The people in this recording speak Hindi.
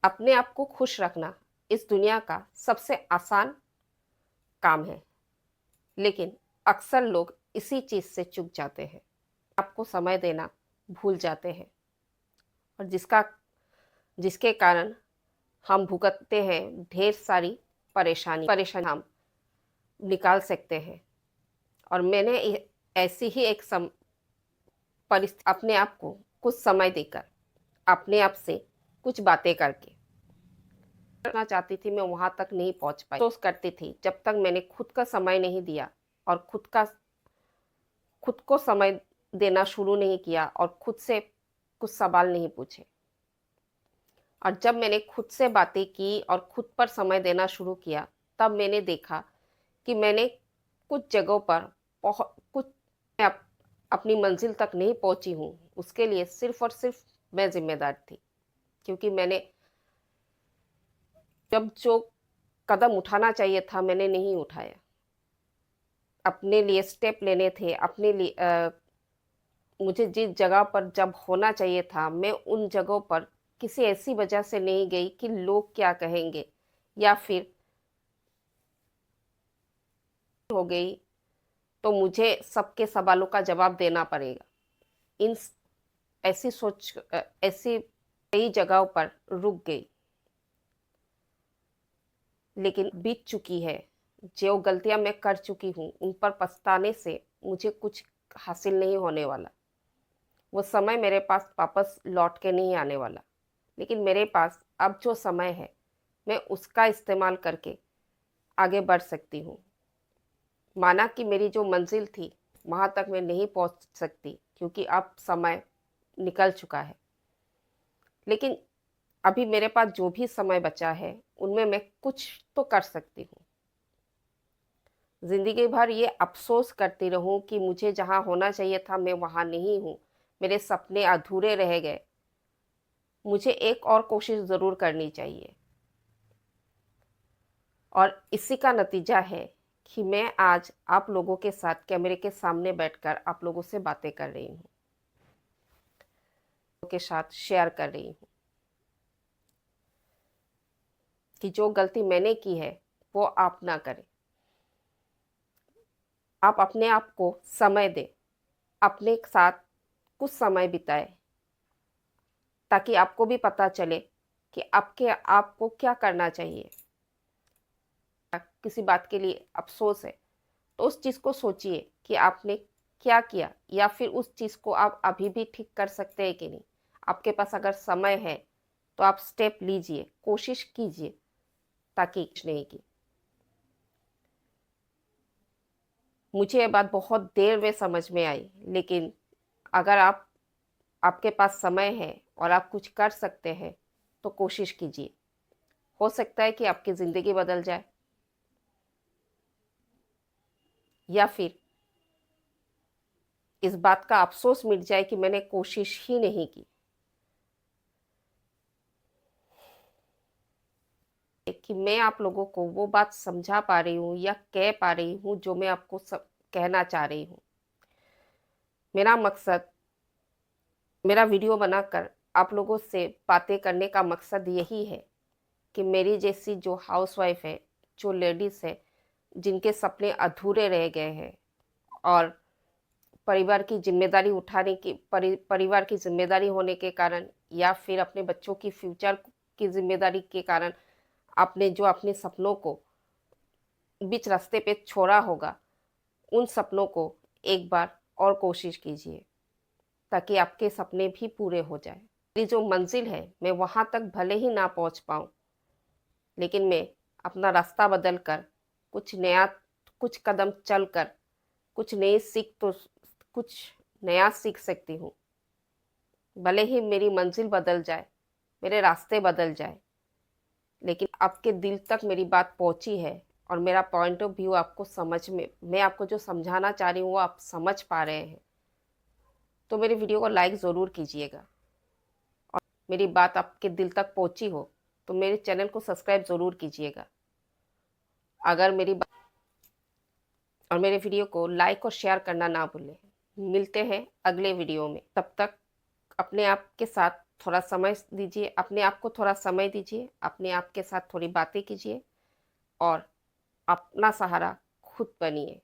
अपने आप को खुश रखना इस दुनिया का सबसे आसान काम है, लेकिन अक्सर लोग इसी चीज से चूक जाते हैं। आपको समय देना भूल जाते हैं और जिसके कारण हम भुगतते हैं ढेर सारी परेशानी हम निकाल सकते हैं। और मैंने ऐसी ही एक परिस्थिति अपने आप को कुछ समय देकर अपने आप से कुछ बातें करके करना चाहती थी, मैं वहां तक नहीं पहुंच पाई। अफसोस करती थी जब तक मैंने खुद का समय नहीं दिया और खुद को समय देना शुरू नहीं किया और खुद से कुछ सवाल नहीं पूछे। और जब मैंने खुद से बातें की और खुद पर समय देना शुरू किया, तब मैंने देखा कि मैंने कुछ जगहों पर कुछ मैं अपनी मंजिल तक नहीं पहुंची हूँ। उसके लिए सिर्फ और सिर्फ मैं जिम्मेदार थी, क्योंकि मैंने जब जो कदम उठाना चाहिए था मैंने नहीं उठाया। अपने लिए स्टेप लेने थे, अपने लिए मुझे जिस जगह पर जब होना चाहिए था मैं उन जगहों पर किसी ऐसी वजह से नहीं गई कि लोग क्या कहेंगे, या फिर हो गई तो मुझे सबके सवालों का जवाब देना पड़ेगा। इन ऐसी सोच ऐसी कई जगहों पर रुक गई, लेकिन बीत चुकी है। जो गलतियां मैं कर चुकी हूँ उन पर पछताने से मुझे कुछ हासिल नहीं होने वाला। वो समय मेरे पास वापस लौट के नहीं आने वाला। लेकिन मेरे पास अब जो समय है मैं उसका इस्तेमाल करके आगे बढ़ सकती हूँ। माना कि मेरी जो मंजिल थी वहां तक मैं नहीं पहुंच सकती, क्योंकि अब समय निकल चुका है। लेकिन अभी मेरे पास जो भी समय बचा है उनमें मैं कुछ तो कर सकती हूँ। जिंदगी भर ये अफसोस करती रहूं कि मुझे जहां होना चाहिए था मैं वहां नहीं हूं, मेरे सपने अधूरे रह गए। मुझे एक और कोशिश जरूर करनी चाहिए। और इसी का नतीजा है कि मैं आज आप लोगों के साथ कैमरे के सामने बैठकर आप लोगों से बातें कर रही हूँ, के साथ शेयर कर रही हूँ कि जो गलती मैंने की है वो आप ना करें। आप अपने आप को समय दें, अपने साथ कुछ समय बिताएं, ताकि आपको भी पता चले कि आपको क्या करना चाहिए। किसी बात के लिए अफसोस है तो उस चीज को सोचिए कि आपने क्या किया, या फिर उस चीज को आप अभी भी ठीक कर सकते हैं कि नहीं। आपके पास अगर समय है तो आप स्टेप लीजिए, कोशिश कीजिए, ताकि कुछ नहीं की। मुझे ये बात बहुत देर में समझ में आई, लेकिन अगर आपके पास समय है और आप कुछ कर सकते हैं तो कोशिश कीजिए। हो सकता है कि आपकी जिंदगी बदल जाए, या फिर इस बात का अफसोस मिट जाए कि मैंने कोशिश ही नहीं की। कि मैं आप लोगों को वो बात समझा पा रही हूँ या कह पा रही हूँ जो मैं आपको सब कहना चाह रही हूँ। मेरा मकसद, मेरा वीडियो बनाकर आप लोगों से बातें करने का मकसद यही है कि मेरी जैसी जो हाउसवाइफ है, जो लेडीज है, जिनके सपने अधूरे रह गए हैं और परिवार की जिम्मेदारी होने के कारण, या फिर अपने बच्चों की फ्यूचर की जिम्मेदारी के कारण आपने जो अपने सपनों को बीच रास्ते पे छोड़ा होगा, उन सपनों को एक बार और कोशिश कीजिए, ताकि आपके सपने भी पूरे हो जाए। मेरी जो मंजिल है मैं वहां तक भले ही ना पहुंच पाऊं, लेकिन मैं अपना रास्ता बदल कर कुछ नया, कुछ कदम चल कर कुछ नया सीख सकती हूँ। भले ही मेरी मंजिल बदल जाए, मेरे रास्ते बदल जाए, लेकिन आपके दिल तक मेरी बात पहुंची है और मेरा पॉइंट ऑफ व्यू आपको समझ में, मैं आपको जो समझाना चाह रही हूँ वो आप समझ पा रहे हैं, तो मेरी वीडियो को लाइक ज़रूर कीजिएगा। और मेरी बात आपके दिल तक पहुंची हो तो मेरे चैनल को सब्सक्राइब ज़रूर कीजिएगा। अगर मेरी बात और मेरे वीडियो को लाइक और शेयर करना ना भूलें। मिलते हैं अगले वीडियो में, तब तक अपने आप के साथ थोड़ा समय दीजिए, अपने आप को थोड़ा समय दीजिए, अपने आप के साथ थोड़ी बातें कीजिए और अपना सहारा खुद बनिए।